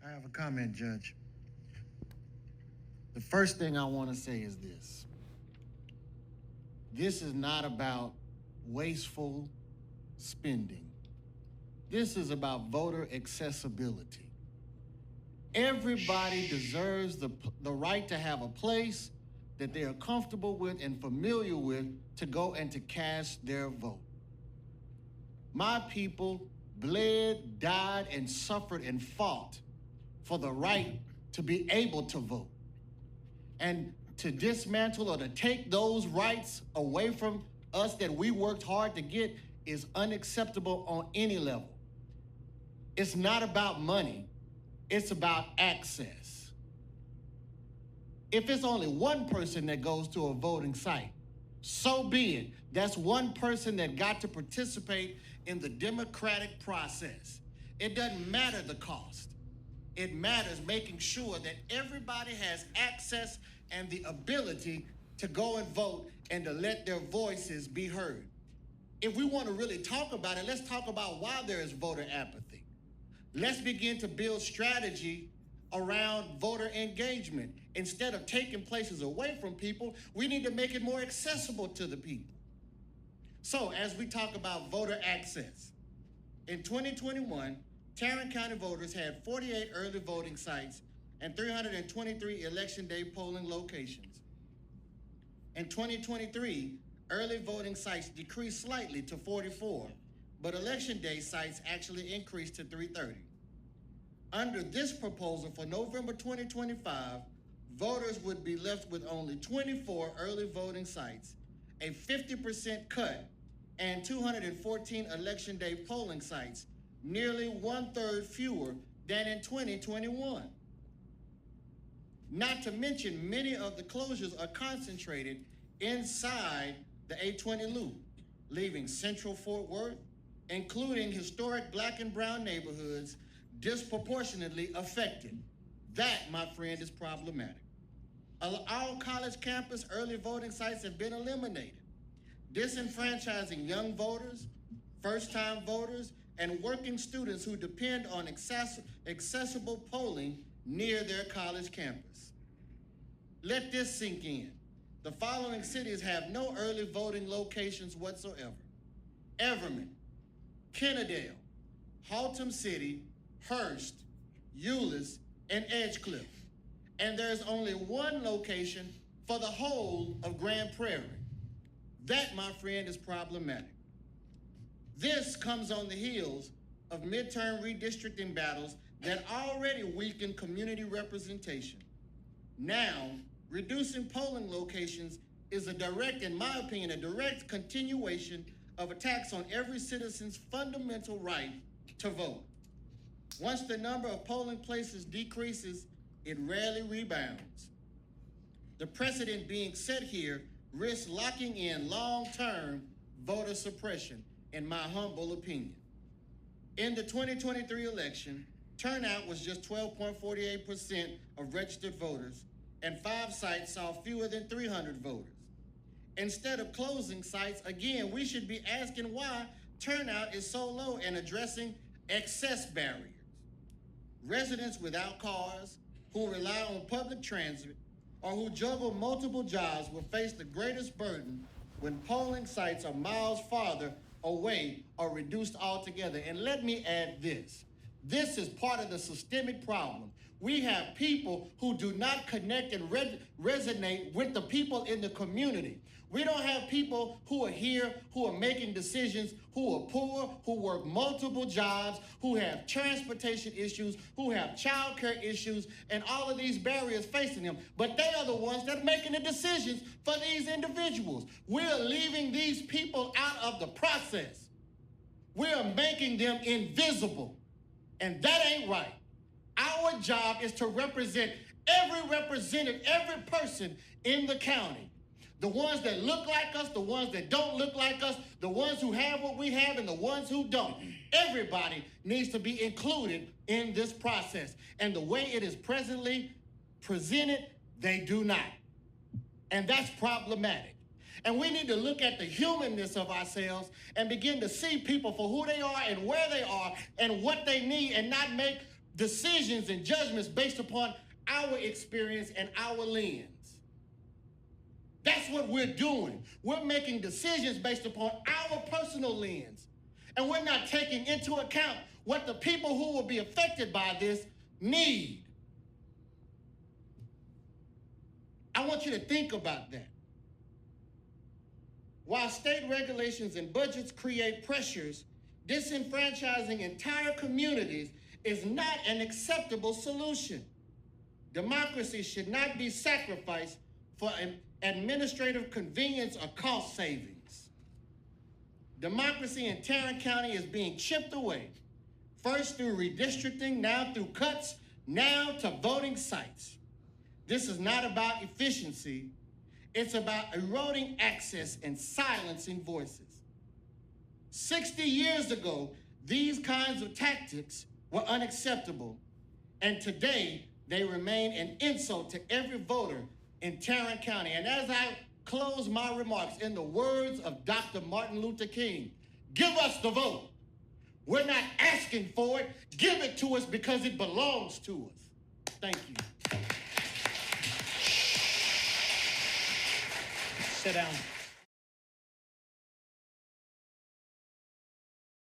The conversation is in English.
I have a comment, Judge. The first thing I want to say is this. This is not about wasteful spending. This is about voter accessibility. Everybody deserves the right to have a place that they are comfortable with and familiar with to go and to cast their vote. My people bled, died, and suffered and fought for the right to be able to vote. And to dismantle or to take those rights away from us that we worked hard to get is unacceptable on any level. It's not about money, it's about access. If it's only one person that goes to a voting site, so be it. That's one person that got to participate in the democratic process. It doesn't matter the cost. It matters making sure that everybody has access and the ability to go and vote and to let their voices be heard. If we want to really talk about it, let's talk about why there is voter apathy. Let's begin to build strategy around voter engagement. Instead of taking places away from people, we need to make it more accessible to the people. So as we talk about voter access, in 2021, Tarrant County voters had 48 early voting sites and 323 election day polling locations. In 2023, early voting sites decreased slightly to 44, but election day sites actually increased to 330. Under this proposal for November 2025, voters would be left with only 24 early voting sites, a 50% cut, and 214 election day polling sites, nearly 1/3 fewer than in 2021. Not to mention, many of the closures are concentrated inside the 820 loop, leaving Central Fort Worth, including historic Black and brown neighborhoods, disproportionately affected. That, my friend, is problematic. All college campus early voting sites have been eliminated, disenfranchising young voters, first-time voters, and working students who depend on accessible polling near their college campus. Let this sink in. The following cities have no early voting locations whatsoever: Everman, Kennedale, Haltom City, Hurst, Euless, and Edgecliff. And there's only one location for the whole of Grand Prairie. That, my friend, is problematic. This comes on the heels of midterm redistricting battles that already weaken community representation. Now, reducing polling locations is in my opinion, a direct continuation of attacks on every citizen's fundamental right to vote. Once the number of polling places decreases, it rarely rebounds. The precedent being set here risks locking in long-term voter suppression, in my humble opinion. In the 2023 election, turnout was just 12.48% of registered voters, and 5 sites saw fewer than 300 voters. Instead of closing sites, again, we should be asking why turnout is so low and addressing excess barriers. Residents without cars, who rely on public transit, or who juggle multiple jobs will face the greatest burden when polling sites are miles farther away or reduced altogether. And let me add this. This is part of the systemic problem. We have people who do not connect and resonate with the people in the community. We don't have people who are here, who are making decisions, who are poor, who work multiple jobs, who have transportation issues, who have childcare issues, and all of these barriers facing them. But they are the ones that are making the decisions for these individuals. We're leaving these people out of the process. We're making them invisible. And that ain't right. Our job is to represent every representative, every person in the county. The ones that look like us, the ones that don't look like us, the ones who have what we have, and the ones who don't. Everybody needs to be included in this process. And the way it is presently presented, they do not. And that's problematic. And we need to look at the humanness of ourselves and begin to see people for who they are and where they are and what they need, and not make decisions and judgments based upon our experience and our lens. That's what we're doing. We're making decisions based upon our personal lens. And we're not taking into account what the people who will be affected by this need. I want you to think about that. While state regulations and budgets create pressures, disenfranchising entire communities is not an acceptable solution. Democracy should not be sacrificed for administrative convenience or cost savings. Democracy in Tarrant County is being chipped away, first through redistricting, now through cuts, now to voting sites. This is not about efficiency. It's about eroding access and silencing voices. 60 years ago, these kinds of tactics were unacceptable, and today they remain an insult to every voter in Tarrant County. And as I close my remarks in the words of Dr. Martin Luther King, give us the vote. We're not asking for it. Give it to us because it belongs to us. Thank you. Sit down.